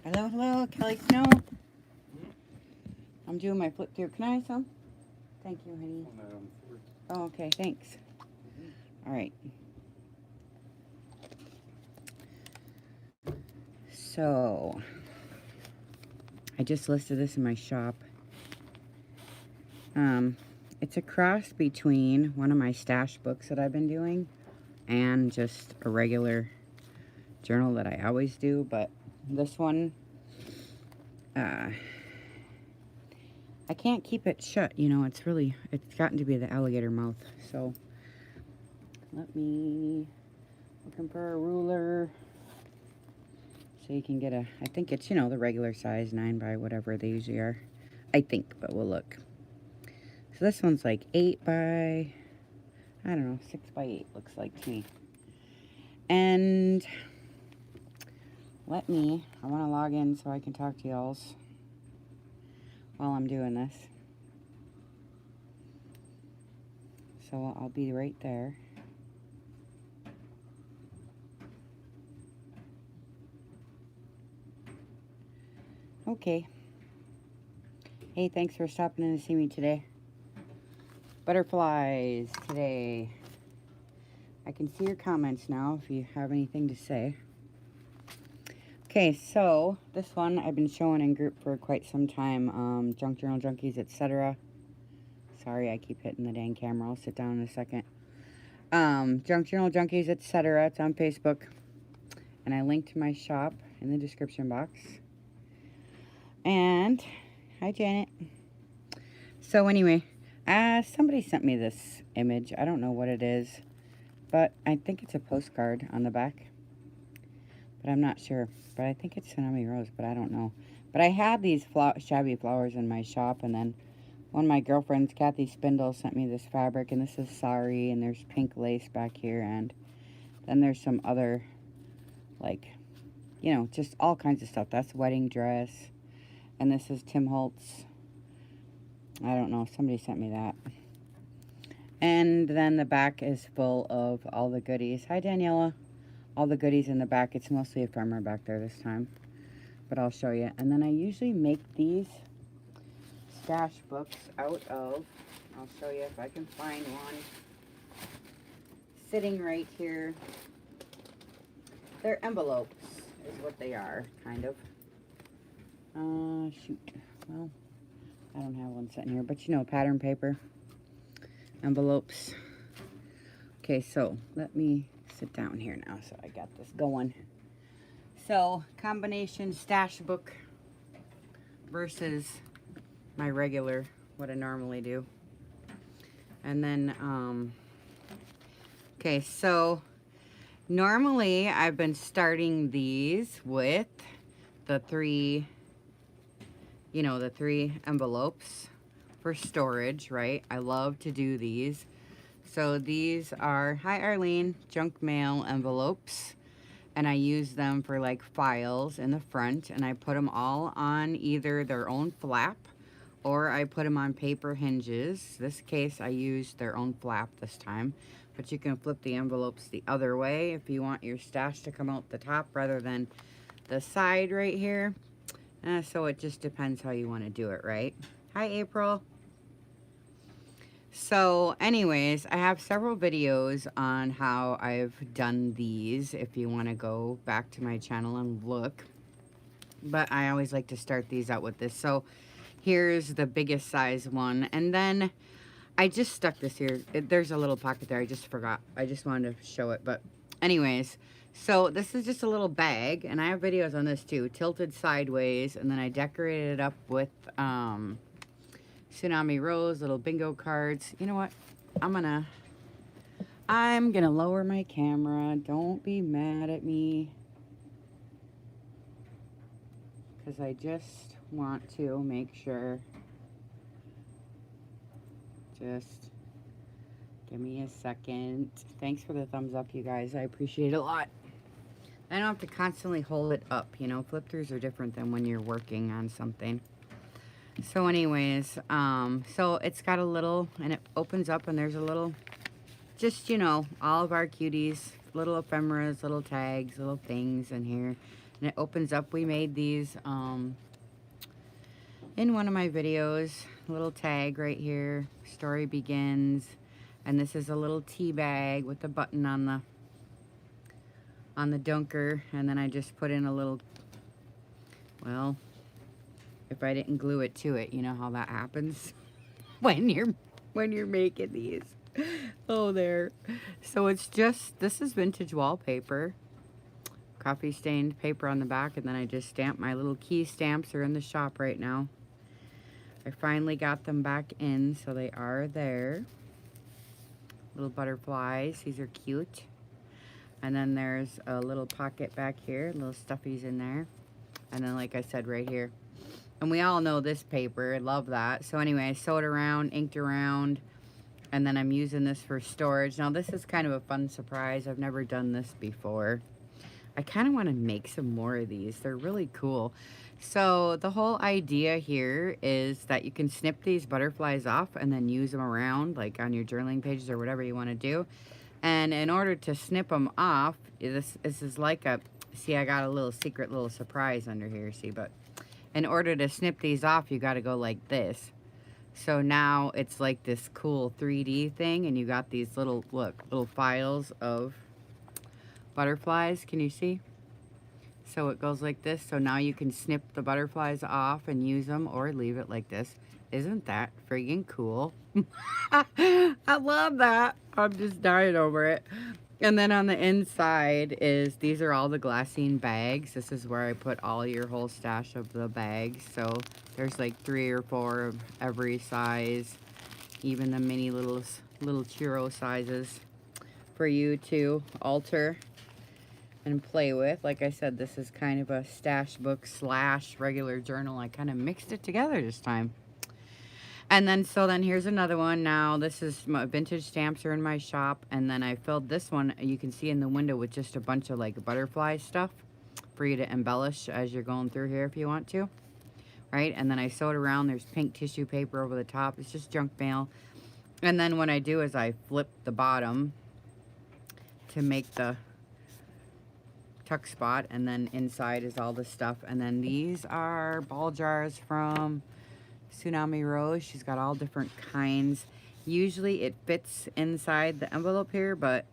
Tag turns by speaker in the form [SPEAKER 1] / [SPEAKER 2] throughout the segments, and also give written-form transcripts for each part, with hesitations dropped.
[SPEAKER 1] Hello, hello, Kelly Snow. I'm doing my flip through. Can I have some? Thank you, honey. Oh, okay, thanks. All right. So, I just listed this in my shop. It's a cross between one of my stash books that I've been doing and just a regular journal that I always do, but this one, I can't keep it shut, you know, it's gotten to be the alligator mouth, so let me, looking for a ruler, so you can get I think it's, you know, the regular size, 9 by whatever they usually are, I think, but we'll look. So this one's like 8 by, I don't know, 6 by 8 looks like to me. And I want to log in so I can talk to y'all while I'm doing this. So I'll be right there. Okay. Hey, thanks for stopping in to see me today. Butterflies today. I can see your comments now if you have anything to say. Okay, so this one I've been showing in group for quite some time. Junk Journal Junkies, etc. Sorry, I keep hitting the dang camera. I'll sit down in a second. Junk Journal Junkies, etc. It's on Facebook. And I linked to my shop in the description box. And, hi Janet. So anyway, somebody sent me this image. I don't know what it is, but I think it's a postcard on the back. But I'm not sure. But I think it's Tsunami Rose, but I don't know. But I had these shabby flowers in my shop, and then one of my girlfriends, Kathy Spindle, sent me this fabric, and this is sari, and there's pink lace back here, and then there's some other, like, you know, just all kinds of stuff. That's wedding dress, and this is Tim Holtz. I don't know, somebody sent me that. And then the back is full of all the goodies. Hi, Daniela. All the goodies in the back. It's mostly ephemera back there this time, but I'll show you. And then I usually make these stash books out of, I'll show you if I can find one, sitting right here. They're envelopes is what they are, kind of. Shoot. Well, I don't have one sitting here, but you know, pattern paper. Envelopes. Okay, so let me sit down here now so I got this going. So, combination stash book versus my regular, what I normally do. And then, okay, so normally I've been starting these with the three envelopes for storage, right? I love to do these. So these are, hi Arlene, junk mail envelopes. And I use them for like files in the front, and I put them all on either their own flap or I put them on paper hinges. This case I used their own flap this time, but you can flip the envelopes the other way if you want your stash to come out the top rather than the side right here. So it just depends how you want to do it, right? Hi April. So anyways, I have several videos on how I've done these if you want to go back to my channel and look. But I always like to start these out with this. So here's the biggest size one. And then I just stuck this here. There's a little pocket there. I just forgot. I just wanted to show it. But anyways, so this is just a little bag. And I have videos on this too. Tilted sideways. And then I decorated it up with Tsunami Rose, little bingo cards. You know what? I'm gonna lower my camera. Don't be mad at me. Because I just want to make sure. Just give me a second. Thanks for the thumbs up, you guys. I appreciate it a lot. I don't have to constantly hold it up, you know. Flip throughs are different than when you're working on something. So anyways, so it's got a little, and it opens up and there's a little, just, you know, all of our cuties, little ephemeras, little tags, little things in here. And it opens up. We made these in one of my videos. A little tag right here. Story begins. And this is a little tea bag with a button on the dunker. And then I just put in a little, well, if I didn't glue it to it, you know how that happens when you're making these. Oh, there. So it's just, this is vintage wallpaper. Coffee stained paper on the back, and then I just stamped my little key stamps. Are in the shop right now. I finally got them back in, so they are there. Little butterflies. These are cute. And then there's a little pocket back here. Little stuffies in there. And then, like I said, right here. And we all know this paper. I love that. So anyway, I sewed around, inked around, and then I'm using this for storage. Now, this is kind of a fun surprise. I've never done this before. I kind of want to make some more of these. They're really cool. So the whole idea here is that you can snip these butterflies off and then use them around, like on your journaling pages or whatever you want to do. And in order to snip them off, this is like a, see, I got a little secret little surprise under here, see, but in order to snip these off, you got to go like this. So now it's like this cool 3D thing, and you got these little, look, little files of butterflies. Can you see? So it goes like this. So now you can snip the butterflies off and use them, or leave it like this. Isn't that friggin' cool? I love that. I'm just dying over it. And then on the inside is, these are all the glassine bags. This is where I put all your whole stash of the bags. So there's like 3 or 4 of every size, even the mini little churro sizes for you to alter and play with. Like I said, this is kind of a stash book / regular journal. I kind of mixed it together this time. And then, so then here's another one. Now, this is my vintage stamps are in my shop. And then I filled this one, you can see in the window, with just a bunch of like butterfly stuff for you to embellish as you're going through here if you want to. Right? And then I sewed around. There's pink tissue paper over the top. It's just junk mail. And then what I do is I flip the bottom to make the tuck spot. And then inside is all the stuff. And then these are ball jars from Tsunami Rose. She's got all different kinds. Usually it fits inside the envelope here, but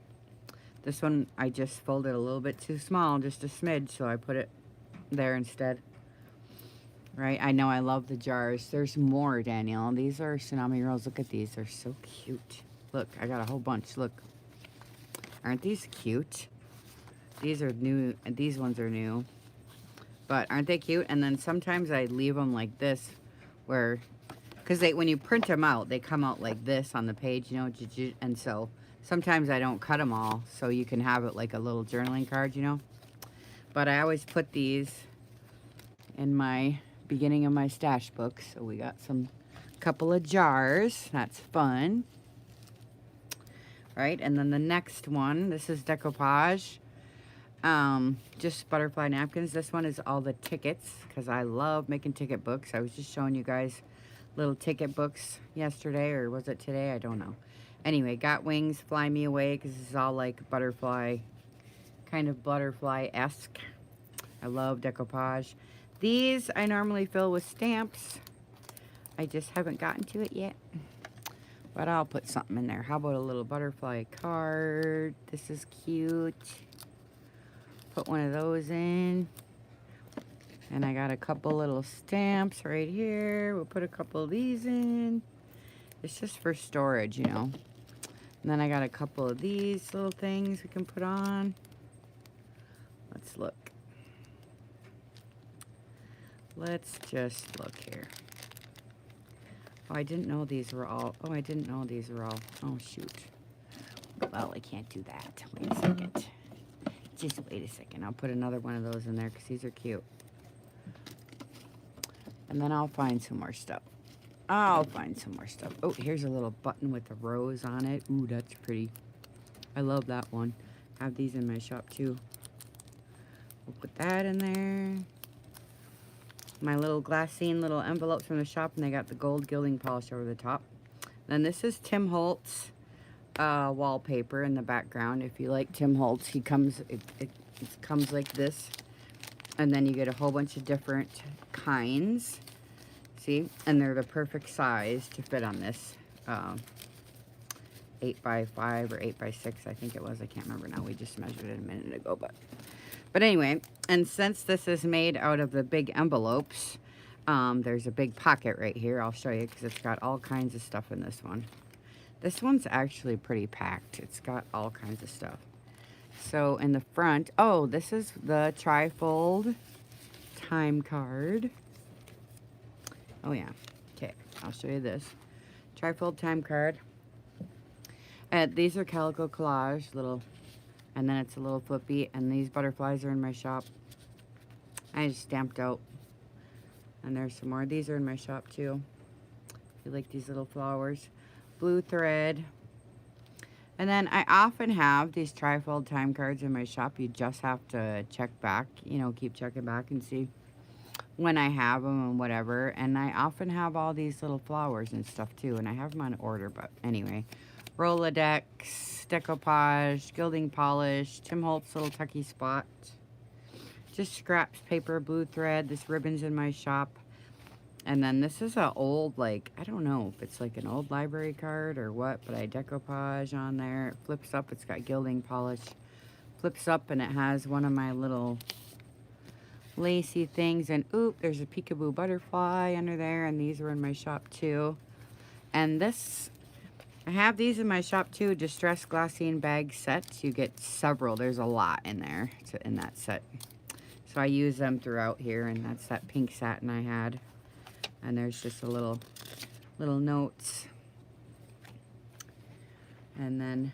[SPEAKER 1] this one I just folded a little bit too small, just a smidge, so I put it there instead. Right? I know I love the jars. There's more, Danielle. These are Tsunami Rose. Look at these. They're so cute. Look, I got a whole bunch. Look. Aren't these cute? These are new, and these ones are new. But aren't they cute? And then sometimes I leave them like this, where, because when you print them out, they come out like this on the page, you know, and so sometimes I don't cut them all, so you can have it like a little journaling card, you know. But I always put these in my beginning of my stash book. So we got some couple of jars. That's fun. Right, and then the next one, this is decoupage. Just butterfly napkins. This one is all the tickets, because I love making ticket books. I was just showing you guys little ticket books yesterday, or was it today? I don't know. Anyway, got wings, fly me away, because this is all like butterfly, kind of butterfly-esque. I love decoupage. These I normally fill with stamps. I just haven't gotten to it yet, but I'll put something in there. How about a little butterfly card? This is cute. Put one of those in. And I got a couple little stamps right here. We'll put a couple of these in. It's just for storage, you know. And then I got a couple of these little things we can put on. Let's look. Let's just look here. Oh, I didn't know these were all. Oh, I didn't know these were all. Oh, shoot. Well, I can't do that. Wait a second. Just wait a second. I'll put another one of those in there because these are cute. And then I'll find some more stuff. Oh, here's a little button with a rose on it. Ooh, that's pretty. I love that one. I have these in my shop too. We'll put that in there. My little glassine little envelopes from the shop, and they got the gold gilding polish over the top. Then this is Tim Holtz wallpaper in the background. If you like Tim Holtz, he comes, it comes like this. And then you get a whole bunch of different kinds. See? And they're the perfect size to fit on this 8x5 or 8x6, I think it was. I can't remember now. We just measured it a minute ago. But anyway, and since this is made out of the big envelopes, there's a big pocket right here. I'll show you because it's got all kinds of stuff in this one. This one's actually pretty packed. It's got all kinds of stuff. So in the front, oh, this is the trifold time card. Oh yeah, okay, I'll show you this. Trifold time card. These are calico collage, little, and then it's a little flippy, and these butterflies are in my shop. I just stamped out. And there's some more. These are in my shop too. If you like these little flowers. Blue thread. And then I often have these trifold time cards in my shop. You just have to check back, you know, keep checking back and see when I have them and whatever. And I often have all these little flowers and stuff too. And I have them on order, but anyway. Rolodex, decoupage, gilding polish, Tim Holtz little tucky spot. Just scraps paper, blue thread. This ribbon's in my shop. And then this is an old, like, I don't know if it's like an old library card or what, but I decoupage on there. It flips up. It's got gilding polish. Flips up and it has one of my little lacy things. And oop, there's a peekaboo butterfly under there. And these are in my shop too. And this, I have these in my shop too. Distressed glassine bag sets. You get several. There's a lot in there in that set. So I use them throughout here. And that's that pink satin I had. And there's just a little notes. And then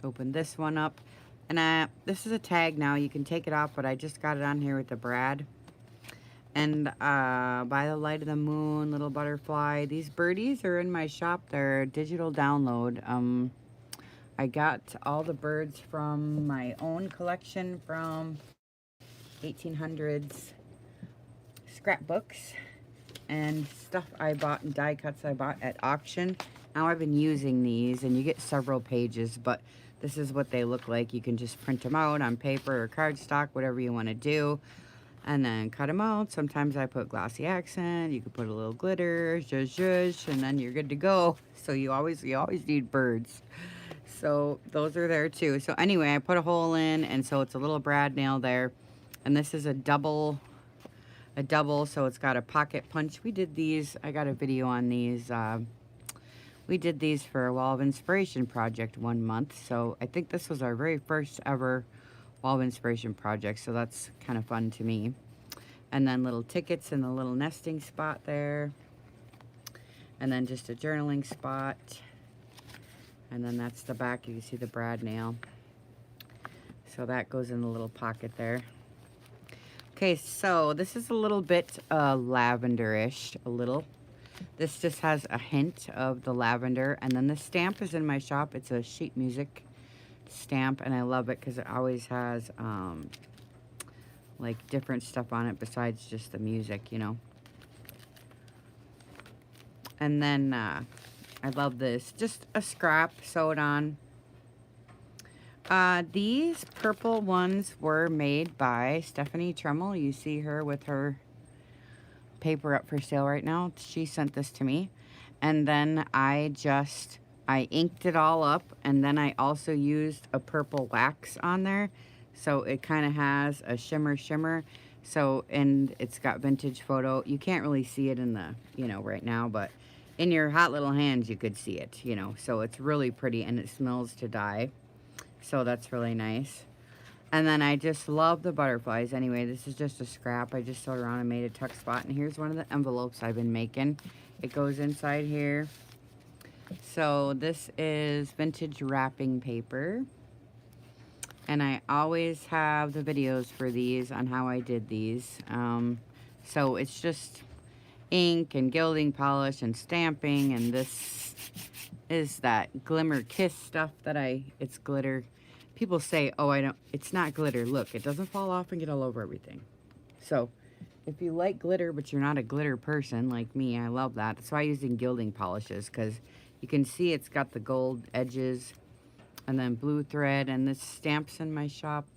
[SPEAKER 1] open this one up. And this is a tag now. You can take it off, but I just got it on here with the brad. And by the light of the moon, little butterfly. These birdies are in my shop. They're a digital download. I got all the birds from my own collection from 1800s scrapbooks. And stuff I bought and die cuts I bought at auction. Now I've been using these, and you get several pages, but this is what they look like. You can just print them out on paper or cardstock, whatever you want to do, and then cut them out. Sometimes I put glossy accent. You can put a little glitter, zhuzh zhuzh, and then you're good to go. So you always need birds. So those are there too. So anyway, I put a hole in, and so it's a little brad nail there, and this is a double, so it's got a pocket punch. We did these, I got a video on these. We did these for a Wall of Inspiration project 1 month. So I think this was our very first ever Wall of Inspiration project. So that's kind of fun to me. And then little tickets in the little nesting spot there. And then just a journaling spot. And then that's the back. You can see the brad nail. So that goes in the little pocket there. Okay, so this is a little bit lavender-ish, a little. This just has a hint of the lavender. And then the stamp is in my shop. It's a sheet music stamp, and I love it because it always has like different stuff on it besides just the music, you know. And then I love this. Just a scrap sewed on. These purple ones were made by Stephanie Tremmel. You see her with her paper up for sale right now. She sent this to me. And then I inked it all up. And then I also used a purple wax on there. So it kind of has a shimmer. So, and it's got vintage photo. You can't really see it in the, you know, right now. But in your hot little hands, you could see it, you know. So it's really pretty and it smells to die. So that's really nice. And then I just love the butterflies. Anyway, this is just a scrap. I just sewed around and made a tuck spot. And here's one of the envelopes I've been making. It goes inside here. So this is vintage wrapping paper. And I always have the videos for these on how I did these. So it's just ink and gilding polish and stamping. And this is that Glimmer Kiss stuff that it's glitter. People say, oh, it's not glitter. Look, it doesn't fall off and get all over everything. So if you like glitter, but you're not a glitter person like me, I love that. That's why I'm using gilding polishes, because you can see it's got the gold edges and then blue thread, and this stamps in my shop.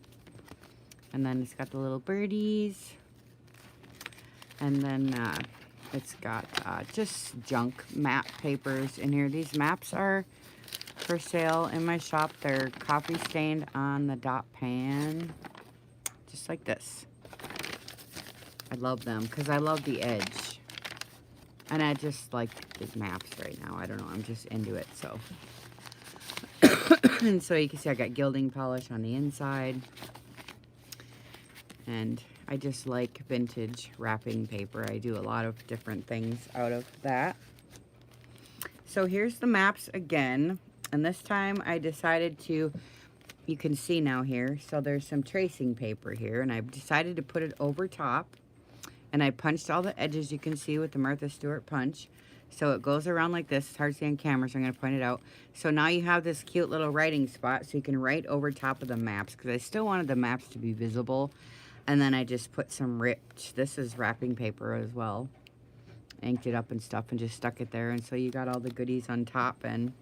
[SPEAKER 1] And then it's got the little birdies. And then it's got just junk map papers in here. These maps are for sale in my shop. They're coffee stained on the dot pan. Just like this. I love them because I love the edge. And I just like these maps right now. I don't know. I'm just into it. So. And so you can see I got gilding polish on the inside. And I just like vintage wrapping paper. I do a lot of different things out of that. So here's the maps again. And this time I decided to, you can see now here, so there's some tracing paper here. And I decided to put it over top. And I punched all the edges you can see with the Martha Stewart punch. So it goes around like this. It's hard to see on camera, so I'm going to point it out. So now you have this cute little writing spot, so you can write over top of the maps, because I still wanted the maps to be visible. And then I just put some ripped, this is wrapping paper as well. Inked it up and stuff and just stuck it there. And so you got all the goodies on top. And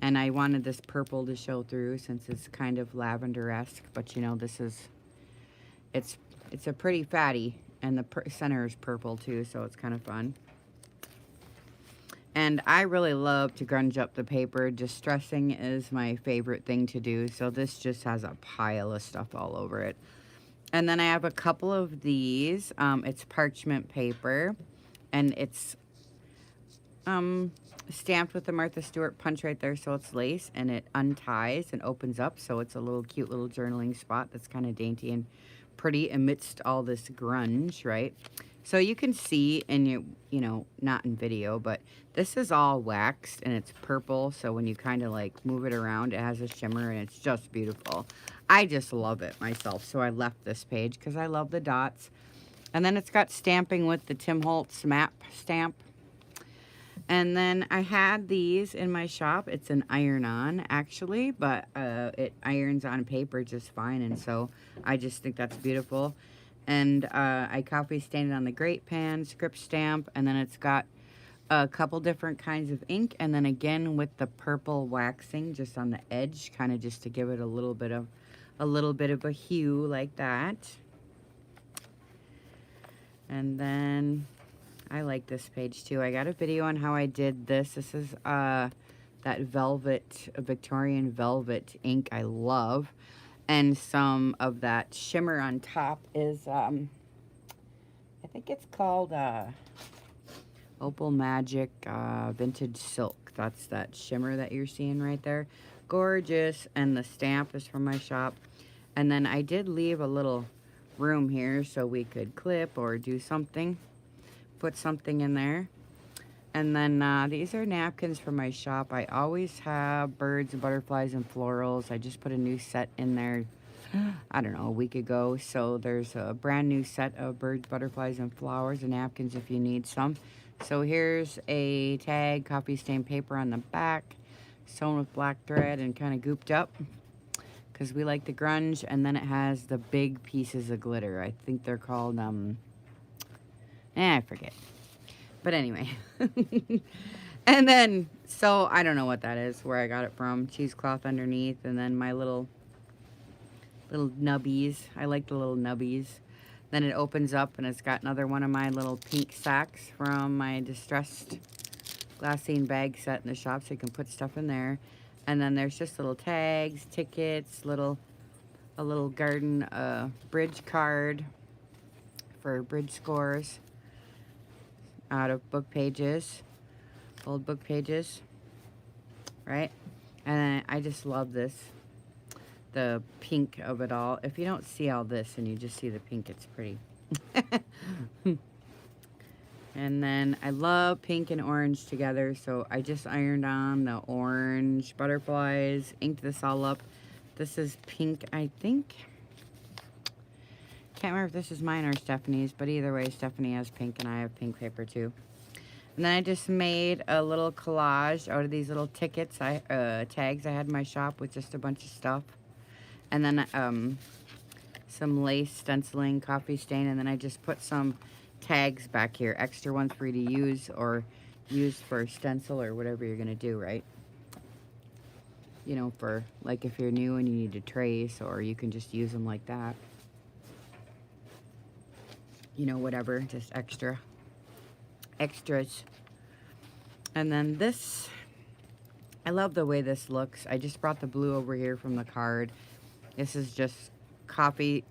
[SPEAKER 1] I wanted this purple to show through since it's kind of lavender-esque. But you know, this is, it's a pretty fatty. And the center is purple too, so it's kind of fun. And I really love to grunge up the paper. Distressing is my favorite thing to do. So this just has a pile of stuff all over it. And then I have a couple of these. It's parchment paper. And it's stamped with the Martha Stewart punch right there. So it's lace. And it unties and opens up. So it's a little cute little journaling spot that's kind of dainty and pretty amidst all this grunge, right? So you can see, and you know, not in video, but this is all waxed and it's purple. So when you kind of like move it around, it has a shimmer and it's just beautiful. I just love it myself. So I left this page because I love the dots. And then it's got stamping with the Tim Holtz map stamp. And then I had these in my shop. It's an iron-on, actually, but it irons on paper just fine. And so I just think that's beautiful. And I coffee stained it on the grate pan, script stamp, and then it's got a couple different kinds of ink, and then again with the purple waxing just on the edge, kind of just to give it a little bit of a hue like that. And then I like this page too. I got a video on how I did this. This is that velvet, Victorian velvet ink I love. And some of that shimmer on top is, I think it's called Opal Magic Vintage Silk. That's that shimmer that you're seeing right there. Gorgeous. And the stamp is from my shop. And then I did leave a little room here so we could clip or do something. Put something in there. And then these are napkins from my shop. I always have birds and butterflies and florals. I just put a new set in there, I don't know, a week ago. So there's a brand new set of birds, butterflies, and flowers and napkins if you need some. So here's a tag, coffee stained paper on the back, sewn with black thread and kind of gooped up because we like the grunge. And then it has the big pieces of glitter. I think they're called, I forget. But anyway, and then, so I don't know what that is, where I got it from. Cheesecloth underneath, and then my little nubbies. I like the little nubbies. Then it opens up, and it's got another one of my little pink sacks from my distressed glassine bag set in the shop, so you can put stuff in there. And then there's just little tags, tickets, a little garden bridge card for bridge scores. Out of book pages, old book pages, right? And I just love this, the pink of it all. If you don't see all this and you just see the pink, it's pretty. And then I love pink and orange together, so I just ironed on the orange butterflies, inked this all up. This is pink, I think. Can't remember if this is mine or Stephanie's, but either way, Stephanie has pink and I have pink paper too. And then I just made a little collage out of these little tickets, tags I had in my shop with just a bunch of stuff. And then some lace stenciling, coffee stain, and then I just put some tags back here, extra ones for you to use or use for stencil or whatever you're going to do, right? you know, for like if you're new and you need to trace, or you can just use them like that. You know, whatever, just extras. And then this, I love the way this looks. I just brought the blue over here from the card. This is just coffee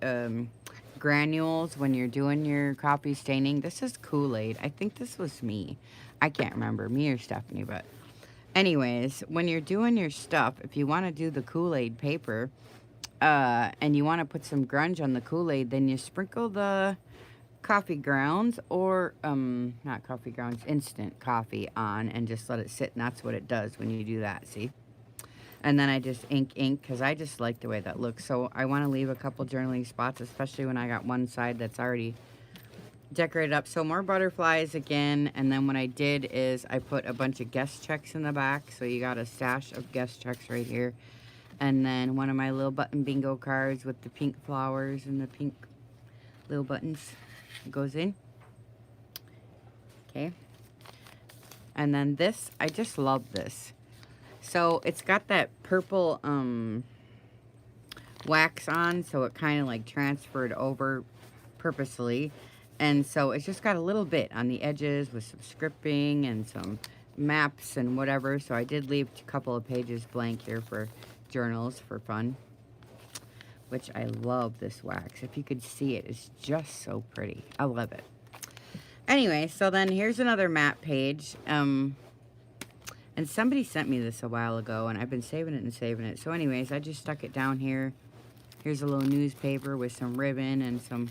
[SPEAKER 1] granules when you're doing your coffee staining. This is Kool-Aid. I think this was me. I can't remember, me or Stephanie, but anyways, when you're doing your stuff, if you want to do the Kool-Aid paper, and you want to put some grunge on the Kool-Aid, then you sprinkle the coffee grounds, or not coffee grounds, instant coffee on, and just let it sit, and that's what it does when you do that, see? And then I just ink because I just like the way that looks. So I want to leave a couple journaling spots, especially when I got one side that's already decorated up. So more butterflies again. And then what I did is I put a bunch of guest checks in the back. So you got a stash of guest checks right here. And then one of my little button bingo cards with the pink flowers and the pink little buttons goes in. Okay. And then this, I just love this. So it's got that purple wax on, so it kind of like transferred over purposely. And so it's just got a little bit on the edges with some scripting and some maps and whatever. So I did leave a couple of pages blank here for journals for fun, which I love this wax. If you could see it, it's just so pretty. I love it. Anyway, so then here's another map page. And somebody sent me this a while ago, and I've been saving it and saving it. So anyways, I just stuck it down here. Here's a little newspaper with some ribbon and some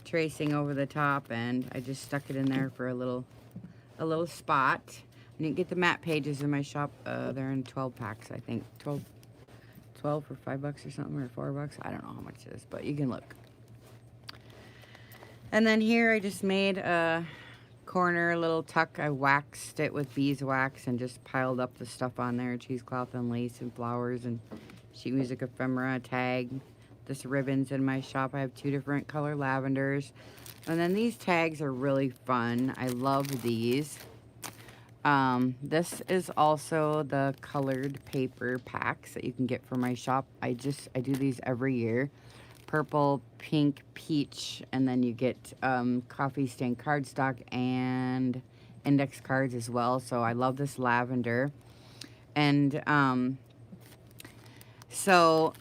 [SPEAKER 1] tracing over the top, and I just stuck it in there for a little spot. I didn't get the map pages in my shop. They're in 12 packs, I think. 12 for $5 or something, or $4. I don't know how much it is, but you can look. And then here I just made a corner, a little tuck. I waxed it with beeswax and just piled up the stuff on there, cheesecloth and lace and flowers and sheet music ephemera tag. This ribbon's in my shop. I have 2 different color lavenders. And then these tags are really fun. I love these. This is also the colored paper packs that you can get from my shop. I do these every year. Purple, pink, peach, and then you get coffee stain cardstock and index cards as well. So I love this lavender. And so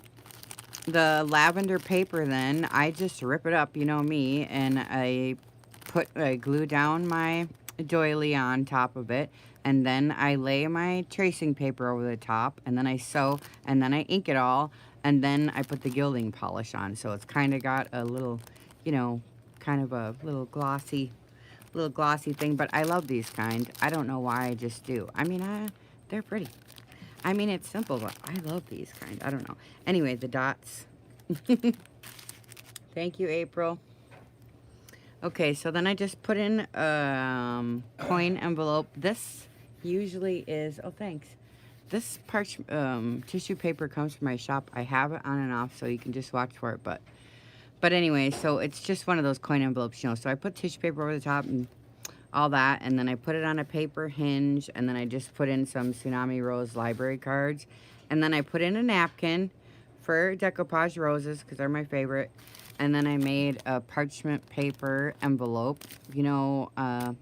[SPEAKER 1] the lavender paper, then I just rip it up, you know me, and I glue down my doily on top of it, and then I lay my tracing paper over the top, and then I sew, and then I ink it all, and then I put the gilding polish on. So it's kind of got a little, you know, kind of a little glossy thing. But I love these kind. I don't know why, I just do. I mean, they're pretty. I mean, it's simple, but I love these kind. I don't know. Anyway, the dots. Thank you, April. Okay, so then I just put in coin envelope. This usually is, oh, thanks. This tissue paper comes from my shop. I have it on and off, so you can just watch for it. But anyway, so it's just one of those coin envelopes, you know. So I put tissue paper over the top and all that, and then I put it on a paper hinge, and then I just put in some Tsunami Rose library cards, and then I put in a napkin for decoupage roses because they're my favorite, and then I made a parchment paper envelope. You know,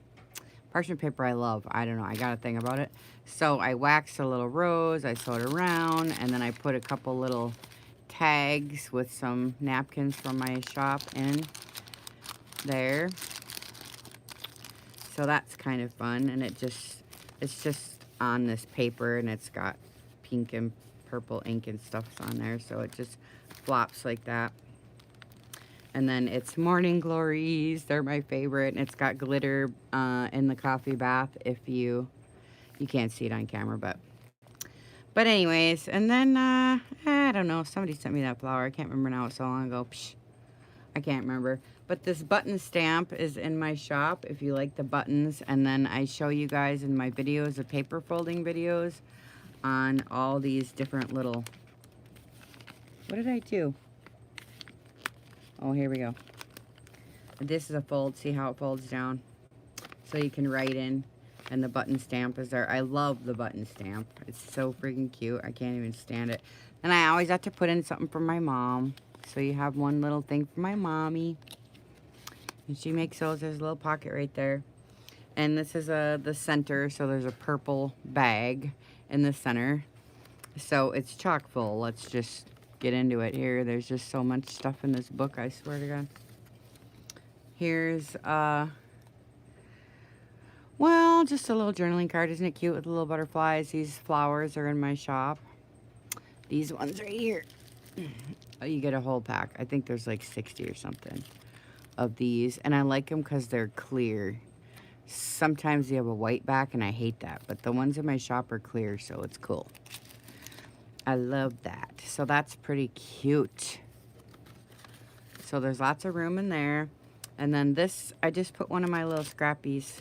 [SPEAKER 1] parchment paper I love. I don't know, I got a thing about it. So I waxed a little rose, I sewed around, and then I put a couple little tags with some napkins from my shop in there. So that's kind of fun, and it's just on this paper, and it's got pink and purple ink and stuff on there, so it just flops like that. And then it's Morning Glories. They're my favorite, and it's got glitter in the coffee bath. If you can't see it on camera, but anyways, and then I don't know, somebody sent me that flower. I can't remember now, it's so long ago. Psh, I can't remember. But this button stamp is in my shop if you like the buttons. And then I show you guys in my videos, the paper folding videos, on all these different little, what did I do? Oh, here we go. This is a fold. See how it folds down? So you can write in. And the button stamp is there. I love the button stamp. It's so freaking cute. I can't even stand it. And I always have to put in something for my mom. So you have one little thing for my mommy. And she makes those. There's a little pocket right there. And this is the center. So there's a purple bag in the center. So it's chock full. Let's just get into it here. There's just so much stuff in this book, I swear to God. Here's, well, just a little journaling card. Isn't it cute with the little butterflies? These flowers are in my shop. These ones right here. Oh, you get a whole pack. I think there's like 60 or something of these. And I like them because they're clear. Sometimes they have a white back, and I hate that. But the ones in my shop are clear, so it's cool. I love that. So that's pretty cute. So there's lots of room in there. And then this, I just put one of my little scrappies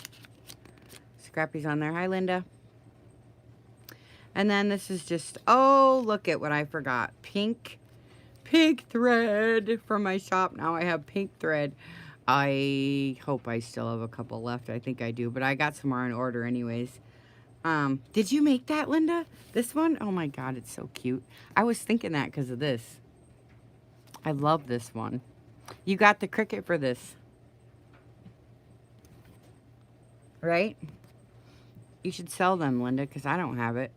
[SPEAKER 1] on there. Hi, Linda. And then this is just, oh, look at what I forgot. Pink thread from my shop. Now I have pink thread. I hope I still have a couple left. I think I do, but I got some more on order anyways. Did you make that, Linda? This one? Oh my God, it's so cute. I was thinking that because of this. I love this one. You got the Cricut for this. Right? You should sell them, Linda, because I don't have it.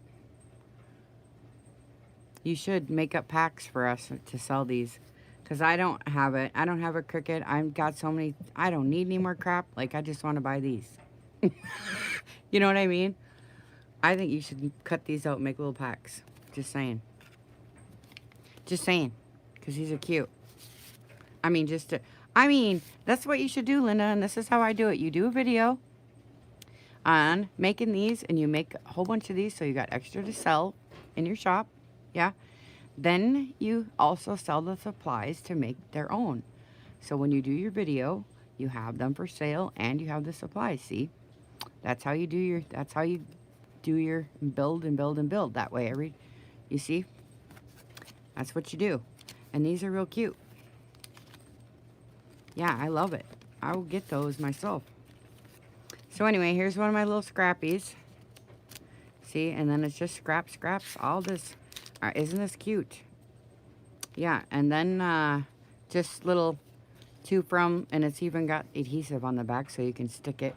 [SPEAKER 1] You should make up packs for us to sell these. Because I don't have it. I don't have a Cricut. I've got so many. I don't need any more crap. Like, I just want to buy these. You know what I mean? I think you should cut these out and make little packs. Just saying. Just saying. Because these are cute. I mean, that's what you should do, Linda. And this is how I do it. You do a video on making these, and you make a whole bunch of these so you got extra to sell in your shop. Yeah. Then you also sell the supplies to make their own. So when you do your video, you have them for sale and you have the supplies. See? That's how you do your build and build and build. That way you see? That's what you do. And these are real cute. Yeah, I love it. I will get those myself. So anyway, here's one of my little scrappies. See? And then it's just scraps, all this. Isn't this cute? Yeah, and then just little to from, and it's even got adhesive on the back so you can stick it.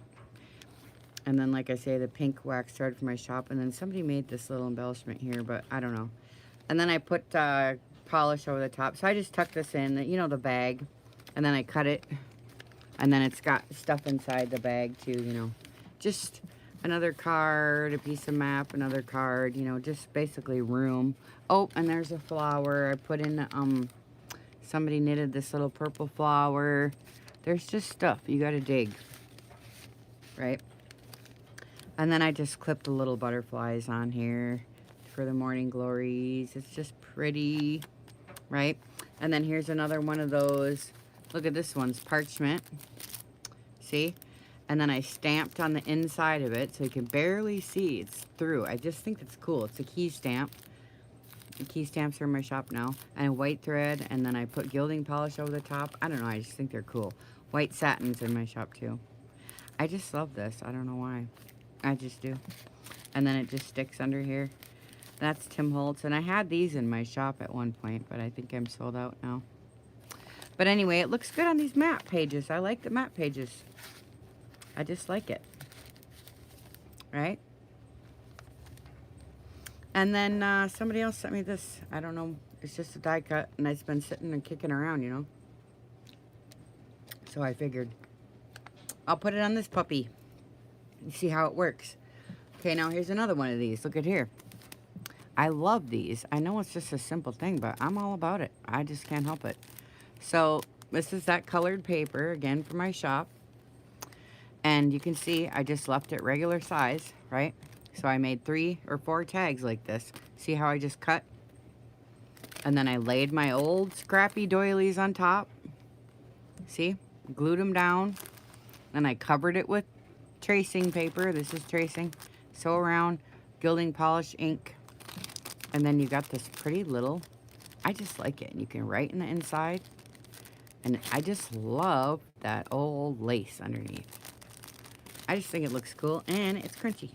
[SPEAKER 1] And then, like I say, the pink wax thread from my shop. And then somebody made this little embellishment here, but I don't know. And then I put polish over the top. So I just tuck this in, you know, the bag. And then I cut it. And then it's got stuff inside the bag too, you know. Just another card, a piece of map, another card, you know, just basically room. Oh, and there's a flower. I put in, somebody knitted this little purple flower. There's just stuff you gotta dig, right? And then I just clipped the little butterflies on here for the morning glories. It's just pretty, right? And then here's another one of those. Look at this one's parchment. See? And then I stamped on the inside of it so you can barely see it's through. I just think it's cool. It's a key stamp. The key stamps are in my shop now. And white thread, and then I put gilding polish over the top. I don't know, I just think they're cool. White satin's in my shop too. I just love this. I don't know why. I just do. And then it just sticks under here. That's Tim Holtz. And I had these in my shop at one point, but I think I'm sold out now. But anyway, it looks good on these map pages. I like the map pages. I just like it. Right? And then somebody else sent me this. I don't know. It's just a die cut. And it's been sitting and kicking around, you know. So I figured I'll put it on this puppy. And see how it works. Okay, now here's another one of these. Look at here. I love these. I know it's just a simple thing, but I'm all about it. I just can't help it. So this is that colored paper, again, for my shop. And you can see I just left it regular size, right? So I made 3 or 4 tags like this. See how I just cut? And then I laid my old scrappy doilies on top. See? Glued them down. Then I covered it with tracing paper. This is tracing. Sew around. Gilding polish ink. And then you got this pretty little... I just like it. And you can write in the inside. And I just love that old lace underneath. I just think it looks cool, and it's crunchy.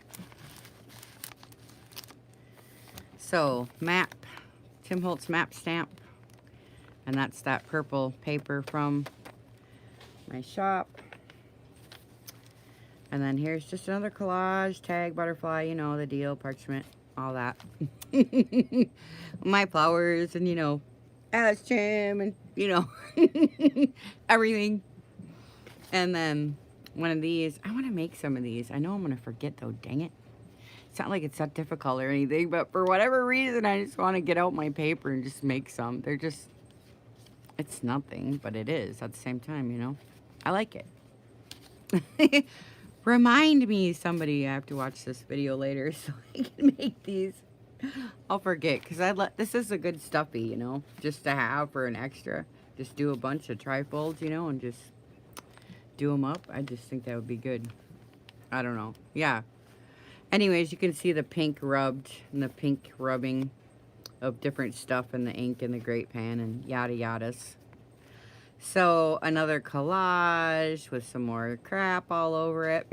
[SPEAKER 1] So, map, Tim Holtz map stamp, and that's that purple paper from my shop. And then here's just another collage, tag, butterfly, you know, the deal, parchment, all that. My flowers and, you know, Alice trim and, you know, everything. And then one of these, I want to make some of these. I know I'm going to forget though, dang it. It's not like it's that difficult or anything, but for whatever reason, I just want to get out my paper and just make some. They're just, it's nothing, but it is at the same time, you know. I like it. Remind me, somebody, I have to watch this video later so I can make these. I'll forget, because this is a good stuffy, you know, just to have for an extra. Just do a bunch of trifolds, you know, and just do them up. I just think that would be good. I don't know. Yeah. Anyways, you can see the pink rubbed and the pink rubbing of different stuff in the ink in the grate pan and yada yadas. So, another collage with some more crap all over it.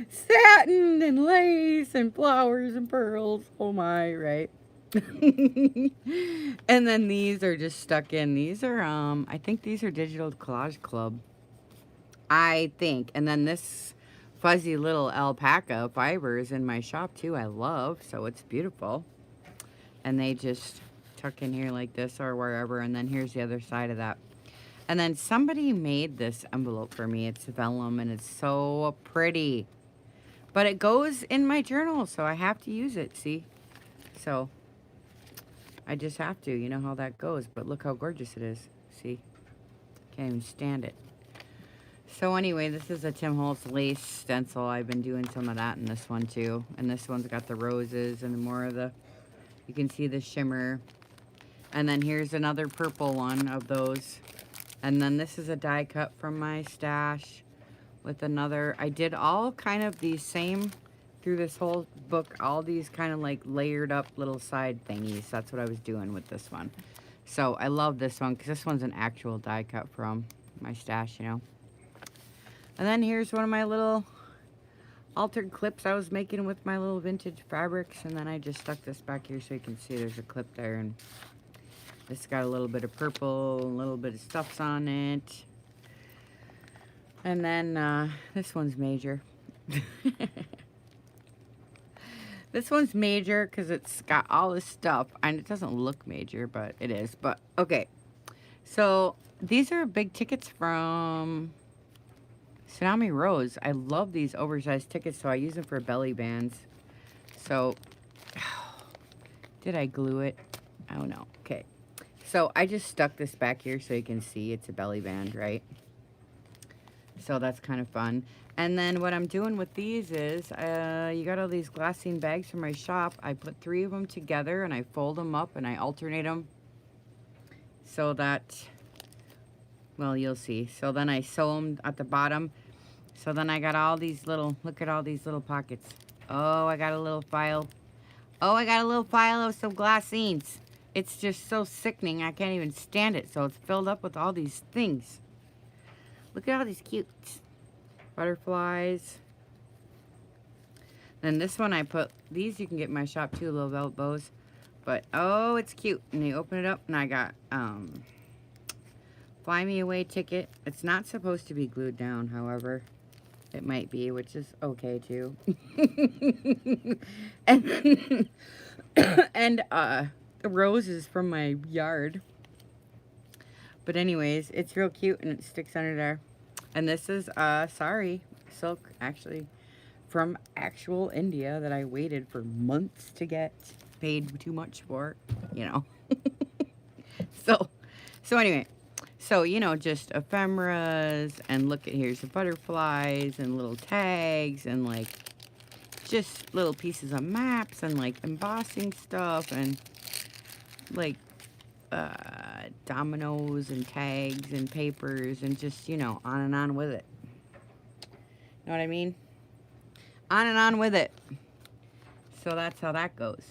[SPEAKER 1] Satin and lace and flowers and pearls. Oh my, right? And then these are just stuck in. These are, I think these are Digital Collage Club. I think. And then this fuzzy little alpaca fiber is in my shop too. I love, so it's beautiful. And they just tuck in here like this or wherever, and then here's the other side of that. And then somebody made this envelope for me. It's vellum and it's so pretty, but it goes in my journal, so I have to use it. See, so I just have to, you know how that goes. But look how gorgeous it is. See, can't even stand it. So anyway, this is a Tim Holtz lace stencil. I've been doing some of that in this one too, and this one's got the roses and more of the, you can see the shimmer. And then here's another purple one of those. And then this is a die cut from my stash with another. I did all kind of these same, through this whole book, all these kind of like layered up little side thingies. That's what I was doing with this one. So I love this one because this one's an actual die cut from my stash, you know. And then here's one of my little altered clips I was making with my little vintage fabrics. And then I just stuck this back here so you can see there's a clip there. And this got a little bit of purple, a little bit of stuffs on it. And then this one's major. This one's major because it's got all this stuff. And it doesn't look major, but it is. But, okay. So, these are big tickets from Tsunami Rose. I love these oversized tickets, so I use them for belly bands. So, did I glue it? I don't know. Okay. So I just stuck this back here so you can see it's a belly band, right? So that's kind of fun. And then what I'm doing with these is, you got all these glassine bags from my shop. I put 3 of them together and I fold them up and I alternate them so that, well, you'll see. So then I sew them at the bottom. So then I got all these little, look at all these little pockets. Oh, I got a little file. Oh, I got a little file of some glassines. It's just so sickening, I can't even stand it. So it's filled up with all these things. Look at all these cute butterflies. Then this one I put, these you can get in my shop too, little velvet bows. But, oh, it's cute. And you open it up and I got, Fly Me Away ticket. It's not supposed to be glued down, however. It might be, which is okay too. and, and, the roses from my yard. But anyways, it's real cute and it sticks under there. And this is sorry, silk actually from actual India that I waited for months to get, paid too much for, you know. So anyway, so you know, just ephemeras, and look at, here's the butterflies and little tags and like just little pieces of maps and like embossing stuff and like dominoes and tags and papers and just, you know, on and on with it. Know what I mean? On and on with it. So that's how that goes.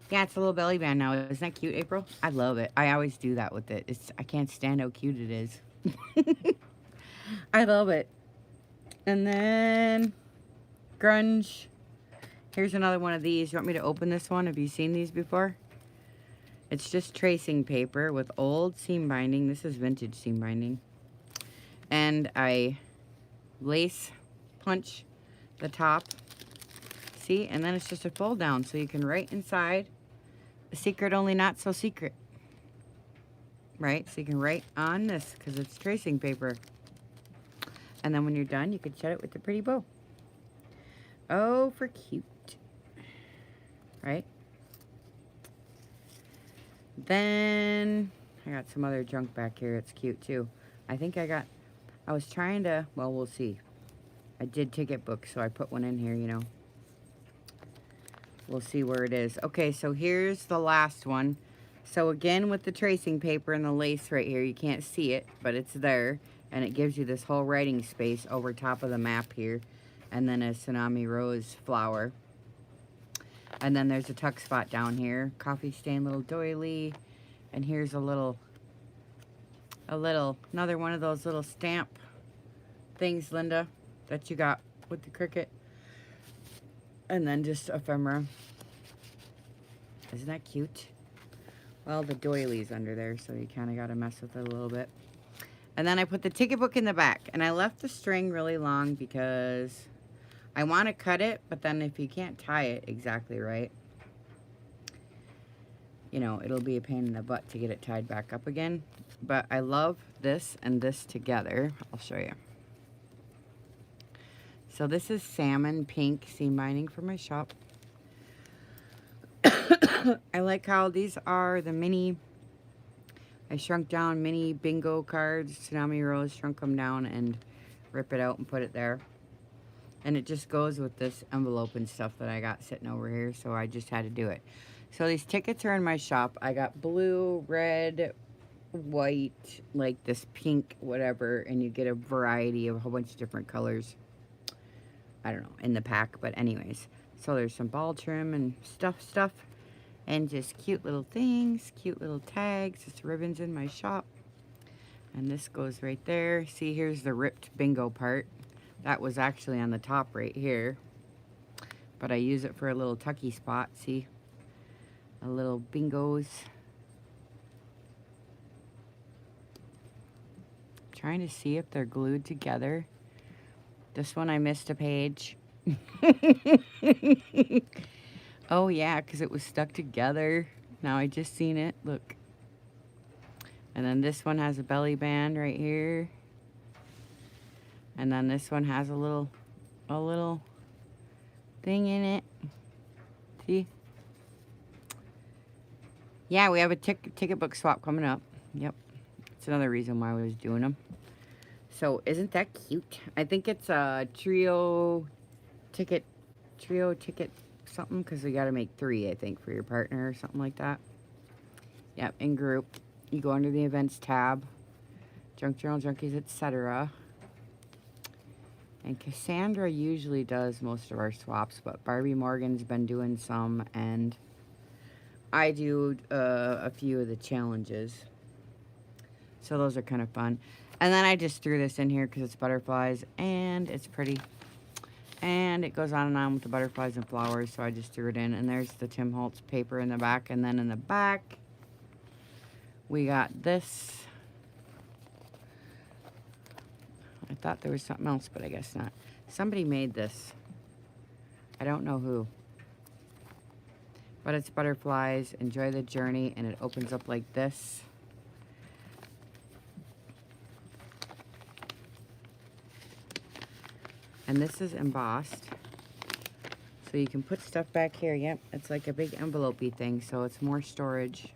[SPEAKER 1] Yeah, it's a little belly band now. Isn't that cute, April? I love it. I always do that with it. I can't stand how cute it is. I love it. And then grunge. Here's another one of these. You want me to open this one? Have you seen these before? It's just tracing paper with old seam binding. This is vintage seam binding. And I lace punch the top. See? And then it's just a fold down. So you can write inside. A secret only not so secret. Right? So you can write on this because it's tracing paper. And then when you're done, you can shut it with a pretty bow. Oh, for cute. Right? Then I got some other junk back here. It's cute too. I was trying to, well, we'll see. I did ticket books, so I put one in here, you know. We'll see where it is. Okay, so here's the last one. So again, with the tracing paper and the lace right here, you can't see it, but it's there. And it gives you this whole writing space over top of the map here. And then a tsunami rose flower. And then there's a tuck spot down here. Coffee stain little doily. And here's another one of those little stamp things, Linda, that you got with the Cricut. And then just ephemera. Isn't that cute? Well, the doily's under there, so you kind of got to mess with it a little bit. And then I put the ticket book in the back. And I left the string really long because I want to cut it, but then if you can't tie it exactly right, you know, it'll be a pain in the butt to get it tied back up again. But I love this and this together. I'll show you. So this is salmon pink seam binding for my shop. I like how these are the mini, I shrunk down mini bingo cards. Tsunami Rose, shrunk them down and rip it out and put it there. And it just goes with this envelope and stuff that I got sitting over here, so I just had to do it. So these tickets are in my shop. I got blue, red, white, like this pink, whatever, and you get a variety of a whole bunch of different colors. I don't know, in the pack, but anyways. So there's some ball trim and stuff, and just cute little things, cute little tags. It's ribbons in my shop. And this goes right there. See, here's the ripped bingo part. That was actually on the top right here. But I use it for a little tucky spot, see? A little bingos. Trying to see if they're glued together. This one I missed a page. Oh yeah, because it was stuck together. Now I just seen it, look. And then this one has a belly band right here. And then this one has a little thing in it. See? Yeah, we have a ticket book swap coming up. Yep. That's another reason why I was doing them. So, isn't that cute? I think it's a trio ticket something, because we got to make 3, I think, for your partner or something like that. Yep, in group. You go under the events tab. Junk Journal Junkies, etc. And Cassandra usually does most of our swaps, but Barbie Morgan's been doing some, and I do a few of the challenges. So those are kind of fun. And then I just threw this in here because it's butterflies, and it's pretty. And it goes on and on with the butterflies and flowers, so I just threw it in. And there's the Tim Holtz paper in the back. And then in the back, we got this. I thought there was something else, but I guess not. Somebody made this. I don't know who. But it's butterflies. Enjoy the journey. And it opens up like this. And this is embossed. So you can put stuff back here. Yep, it's like a big envelope-y thing, so it's more storage.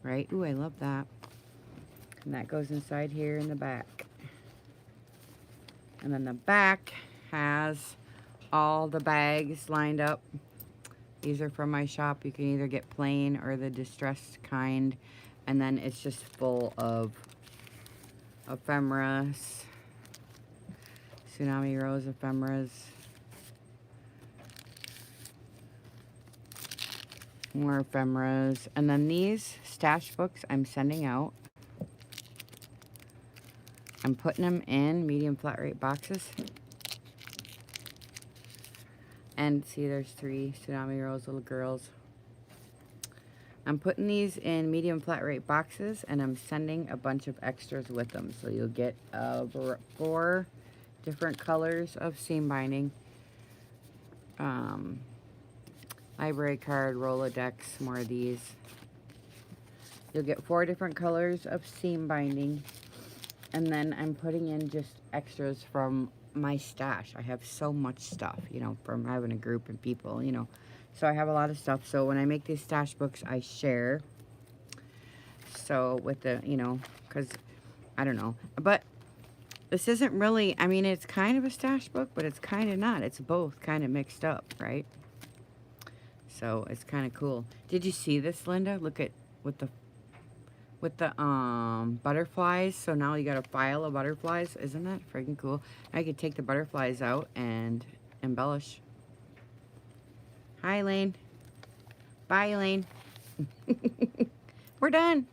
[SPEAKER 1] Right? Ooh, I love that. And that goes inside here in the back. And then the back has all the bags lined up. These are from my shop. You can either get plain or the distressed kind. And then it's just full of ephemeras. Tsunami Rose ephemeras. More ephemeras. And then these stash books I'm sending out. I'm putting them in medium flat rate boxes. And see, there's 3 tsunami rolls, little girls. I'm putting these in medium flat rate boxes, and I'm sending a bunch of extras with them. So you'll get 4 different colors of seam binding. Library card, Rolodex, more of these. You'll get 4 different colors of seam binding. And then I'm putting in just extras from my stash. I have so much stuff, you know, from having a group of people, you know. So I have a lot of stuff. So when I make these stash books, I share. So with the, you know, because, I don't know. But this isn't really, I mean, it's kind of a stash book, but it's kind of not. It's both kind of mixed up, right? So it's kind of cool. Did you see this, Linda? Look at with the butterflies. So now you got a file of butterflies. Isn't that freaking cool? I could take the butterflies out and embellish. Hi, Elaine. Bye, Elaine. We're done.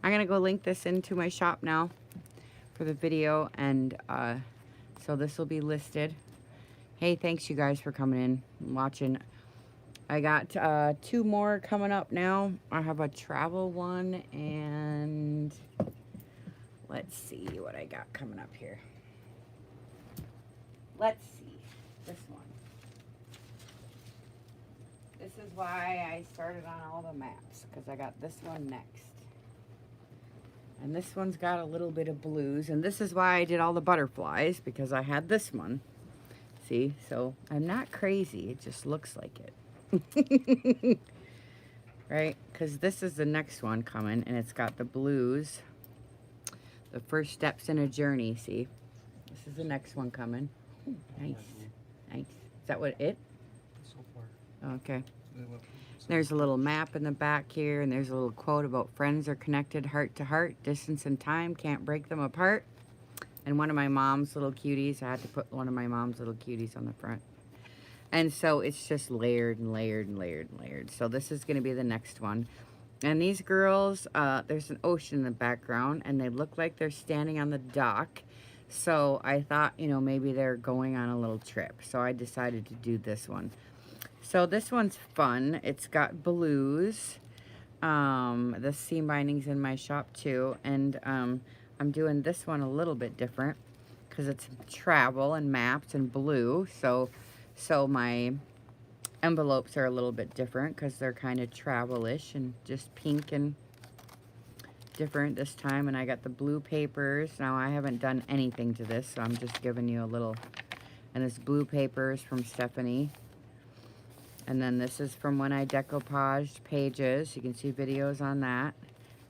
[SPEAKER 1] I'm gonna go link this into my shop now for the video, and so this will be listed. Hey, thanks you guys for coming in and watching. I got 2 more coming up now. I have a travel one, and let's see what I got coming up here. Let's see this one. This is why I started on all the maps, because I got this one next. And this one's got a little bit of blues, and this is why I did all the butterflies, because I had this one. See, so I'm not crazy, it just looks like it. Right, because this is the next one coming, and it's got the blues. The first steps in a journey, see? This is the next one coming. Ooh, nice, nice. Is that what it?
[SPEAKER 2] So far.
[SPEAKER 1] Okay. There's a little map in the back here, and there's a little quote about friends are connected heart to heart, distance and time can't break them apart. And one of my mom's little cuties, I had to put one of my mom's little cuties on the front. And so it's just layered and layered and layered and layered. So this is going to be the next one. And these girls, there's an ocean in the background, and they look like they're standing on the dock. So I thought, you know, maybe they're going on a little trip. So I decided to do this one. So this one's fun. It's got blues. The seam binding's in my shop too. And I'm doing this one a little bit different because it's travel and maps and blue. So my envelopes are a little bit different because they're kind of travel-ish and just pink and different this time. And I got the blue papers. Now I haven't done anything to this, so I'm just giving you a little. And this blue paper is from Stephanie. And then this is from when I decoupaged pages. You can see videos on that.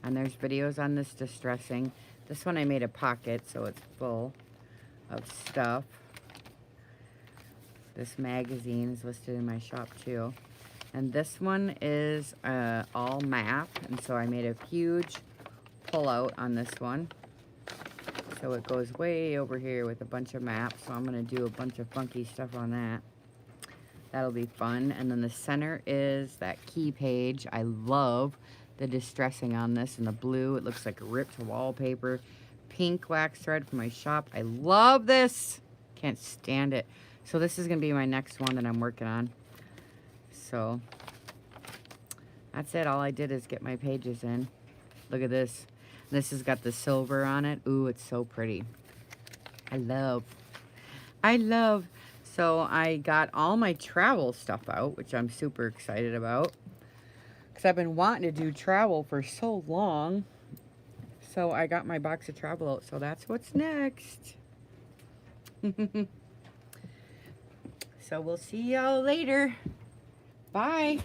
[SPEAKER 1] And there's videos on this distressing. This one I made a pocket, so it's full of stuff. This magazine is listed in my shop too. And this one is all map. And so I made a huge pull-out on this one. So it goes way over here with a bunch of maps. So I'm going to do a bunch of funky stuff on that. That'll be fun. And then the center is that key page. I love the distressing on this and the blue. It looks like ripped wallpaper. Pink wax thread from my shop. I love this. Can't stand it. So this is going to be my next one that I'm working on. So that's it. All I did is get my pages in. Look at this. This has got the silver on it. Ooh, it's so pretty. I love. So I got all my travel stuff out, which I'm super excited about. Because I've been wanting to do travel for so long. So I got my box of travel out. So that's what's next. So we'll see y'all later. Bye.